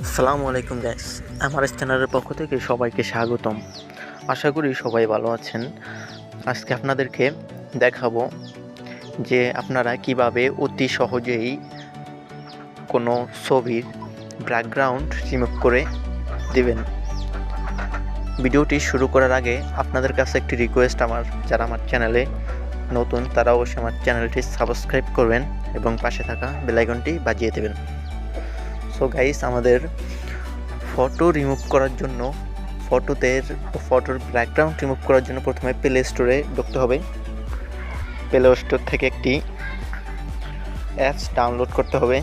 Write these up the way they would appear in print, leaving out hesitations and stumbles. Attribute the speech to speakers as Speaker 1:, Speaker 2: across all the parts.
Speaker 1: আসসালামু আলাইকুম গাইস, আমার চ্যানেলের পক্ষ থেকে সবাইকে স্বাগতম। আশা করি সবাই ভালো আছেন। আজকে আপনাদেরকে দেখাবো যে আপনারা কিভাবে অতি সহজেই কোনো ছবির ব্যাকগ্রাউন্ড রিমুভ করে দিবেন। ভিডিওটি শুরু করার আগে আপনাদের কাছে একটি রিকোয়েস্ট, যারা আমার চ্যানেলে নতুন তারা অবশ্যই আমার চ্যানেলটি সাবস্ক্রাইব করবেন এবং পাশে থাকা বেল আইকনটি বাজিয়ে দেবেন। সো গাইস, আমাদের ফটো রিমুভ করার জন্য ফটোর ব্যাকগ্রাউন্ড রিমুভ করার জন্য প্রথমে প্লে স্টোরে ঢুকতে হবে। প্লে স্টোর থেকে একটি অ্যাপস ডাউনলোড করতে হবে।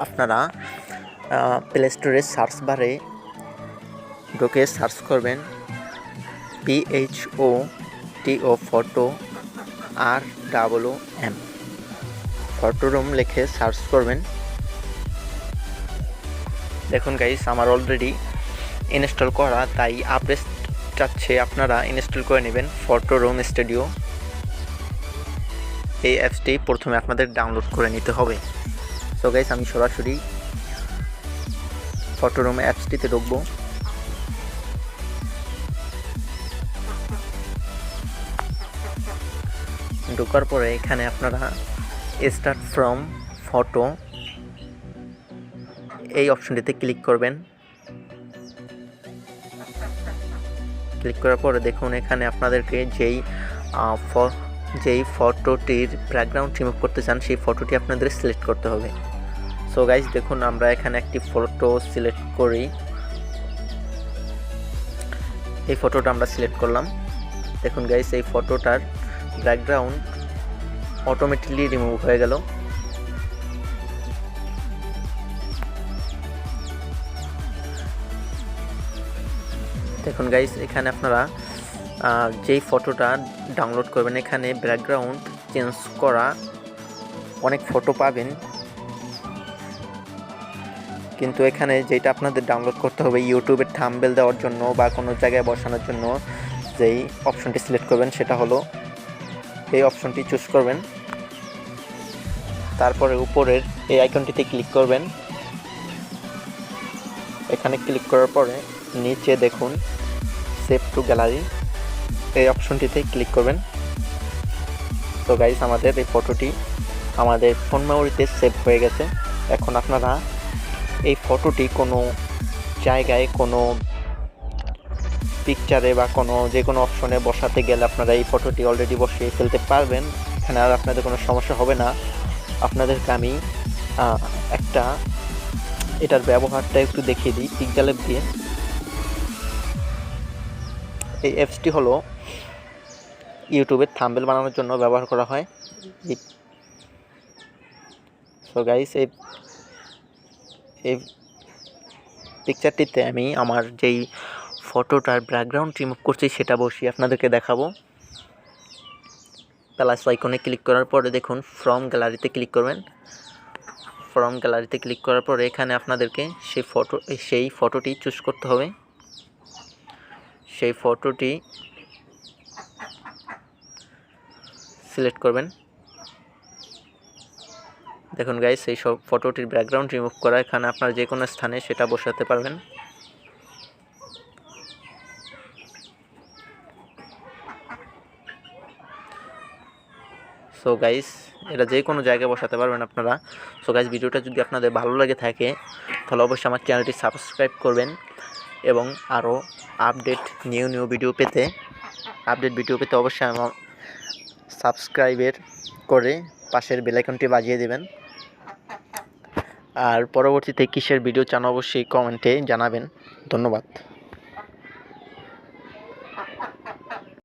Speaker 1: আপনারা প্লে স্টোরে সার্চ বারে ঢুকে সার্চ করবেন PHOTO photo ROOM photo room লিখে সার্চ করবেন। দেখুন গাইস, আমার অলরেডি ইনস্টল করা, তাই আপডেট চাচ্ছে, আপনারা ইনস্টল করে নেবেন ফটো রুম স্টুডিও। এই অ্যাপসটি প্রথমে আপনাদের ডাউনলোড করে নিতে হবে। সো গাইস, আমি সরাসরি ফটো রুম অ্যাপসটিতে ঢুকবো। ঢোকার পরে এখানে আপনারা স্টার্ট ফ্রম ফটো এই অপশনটিতে ক্লিক করবেন। ক্লিক করার পরে দেখুন এখানে আপনাদেরকে যেই ফটোটির ব্যাকগ্রাউন্ড রিমুভ করতে চান সেই ফটোটি আপনাদের সিলেক্ট করতে হবে। সো গাইস, দেখুন আমরা এখানে একটি ফটো সিলেক্ট করি। এই ফটোটা আমরা সিলেক্ট করলাম। দেখুন গাইস, এই ফটোটার ব্যাকগ্রাউন্ড অটোমেটিকলি রিমুভ হয়ে গেল। দেখুন গাইস, এখানে আপনারা যেই ফটোটা ডাউনলোড করবেন, এখানে ব্যাকগ্রাউন্ড চেঞ্জ করা অনেক ফটো পাবেন, কিন্তু এখানে যেটা আপনাদের ডাউনলোড করতে হবে ইউটিউবের থাম্বনেল দেওয়ার জন্য বা কোনো জায়গায় বসানোর জন্য যেই অপশনটি সিলেক্ট করবেন সেটা হলো এই অপশনটি চুজ করবেন। তারপরে উপরের এই আইকনটিতে ক্লিক করবেন। এখানে ক্লিক করার পরে নিচে দেখুন সেভ টু গ্যালারি, এই অপশনটিতে ক্লিক করবেন। তো গাইস, আমাদের এই ফটোটি আমাদের ফোন মেমোরিতে সেভ হয়ে গেছে। এখন আপনারা এই ফটোটি কোনো জায়গায়, কোনো পিকচারে বা যে কোনো অপশনে বসাতে গেলে আপনারা এই ফটোটি অলরেডি বসিয়ে ফেলতে পারবেন। এখানে আর আপনাদের কোনো সমস্যা হবে না। আপনাদেরকে আমি এটার ব্যবহারটা একটু দেখিয়ে দিই পিক্সেল দিয়ে। এই অ্যাপসটি হলো ইউটিউবের থাম্বনেল বানানোর জন্য ব্যবহার করা হয়। সো গাইস, এই পিকচারটিতে আমি আমার যেই ফটোটার ব্যাকগ্রাউন্ড রিমুভ করছি সেটা বসিয়ে আপনাদেরকে দেখাবো। প্লাস আইকনে ক্লিক করার পরে দেখুন ফ্রম গ্যালারিতে ক্লিক করবেন। ফ্রম গ্যালারিতে ক্লিক করার পরে এখানে আপনাদেরকে সেই ফটোটি চুজ করতে হবে। সেই ফটোটি সিলেক্ট করবেন। দেখুন গাইস, সেই সব ফটোটির ব্যাকগ্রাউন্ড রিমুভ করা, এখানে আপনারা যে কোনো স্থানে সেটা বসাতে পারবেন। সো গাইস, এটা যে কোনো জায়গায় বসাতে পারবেন আপনারা। সো গাইস, ভিডিওটা যদি আপনাদের ভালো লাগে থাকে তাহলে অবশ্যই আমার চ্যানেলটি সাবস্ক্রাইব করবেন এবং আরও নিউ ভিডিও পেতে অবশ্যই আমার সাবস্ক্রাইবের করে পাশের বেল আইকনটি বাজিয়ে দেবেন। আর পরবর্তীতে কিসের ভিডিও চান অবশ্যই কমেন্টে জানাবেন। ধন্যবাদ।